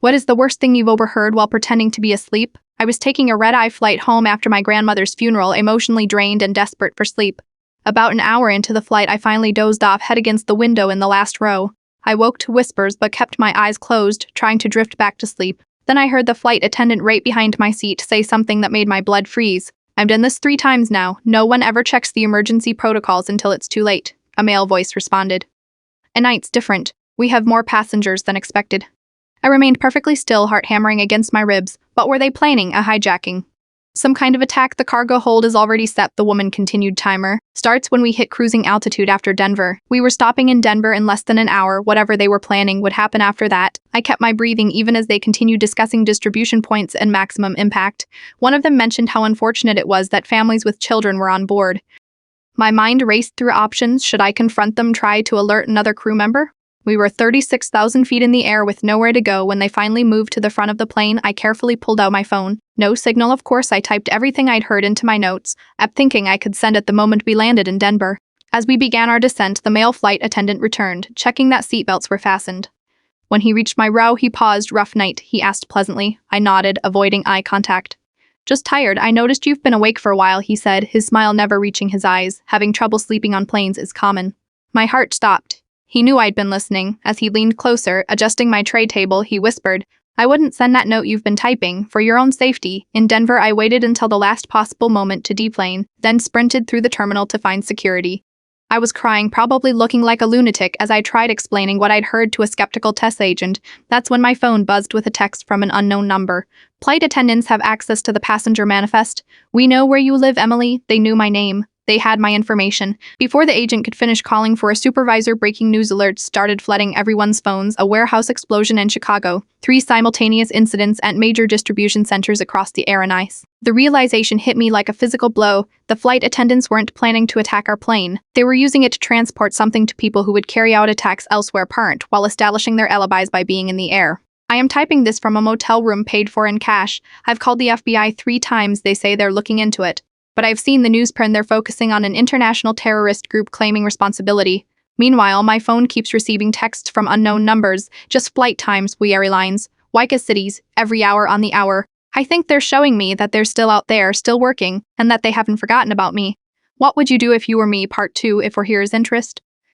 What is the worst thing you've overheard while pretending to be asleep? I was taking a red-eye flight home after my grandmother's funeral, emotionally drained and desperate for sleep. About an hour into the flight, I finally dozed off, head against the window in the last row. I woke to whispers but kept my eyes closed, trying to drift back to sleep. Then I heard the flight attendant right behind my seat say something that made my blood freeze. I've done this 3 times now. No one ever checks the emergency protocols until it's too late, a male voice responded. At night's different. We have more passengers than expected. I remained perfectly still, heart hammering against my ribs. What were they planning? A hijacking? Some kind of attack? The cargo hold is already set, the woman continued. Timer starts when we hit cruising altitude after Denver. We were stopping in Denver in less than an hour. Whatever they were planning would happen after that. I kept my breathing even as they continued discussing distribution points and maximum impact. One of them mentioned how unfortunate it was that families with children were on board. My mind raced through options. Should I confront them, try to alert another crew member? We were 36,000 feet in the air with nowhere to go. When they finally moved to the front of the plane, I carefully pulled out my phone. No signal, of course. I typed everything I'd heard into my notes, app thinking I could send it the moment we landed in Denver. As we began our descent, the male flight attendant returned, checking that seatbelts were fastened. When he reached my row, he paused. Rough night, he asked pleasantly. I nodded, avoiding eye contact. Just tired. I noticed you've been awake for a while, he said, his smile never reaching his eyes. Having trouble sleeping on planes is common. My heart stopped. He knew I'd been listening. As he leaned closer, adjusting my tray table, he whispered, I wouldn't send that note you've been typing, for your own safety. In Denver, I waited until the last possible moment to deplane, then sprinted through the terminal to find security. I was crying, probably looking like a lunatic, as I tried explaining what I'd heard to a skeptical test agent. That's when my phone buzzed with a text from an unknown number. Flight attendants have access to the passenger manifest. We know where you live, Emily. They knew my name. They had my information. Before the agent could finish calling for a supervisor, breaking news alerts started flooding everyone's phones. A warehouse explosion in Chicago. 3 simultaneous incidents at major distribution centers across the air and ice. The realization hit me like a physical blow. The flight attendants weren't planning to attack our plane. They were using it to transport something to people who would carry out attacks elsewhere, while establishing their alibis by being in the air. I am typing this from a motel room paid for in cash. I've called the FBI 3 times. They say they're looking into it. But I've seen the newsprint. They're focusing on an international terrorist group claiming responsibility. Meanwhile, my phone keeps receiving texts from unknown numbers, just flight times, we airlines, Waika cities, every hour on the hour. I think they're showing me that they're still out there, still working, and that they haven't forgotten about me. What would you do if you were me? Part 2, if we're here's interest.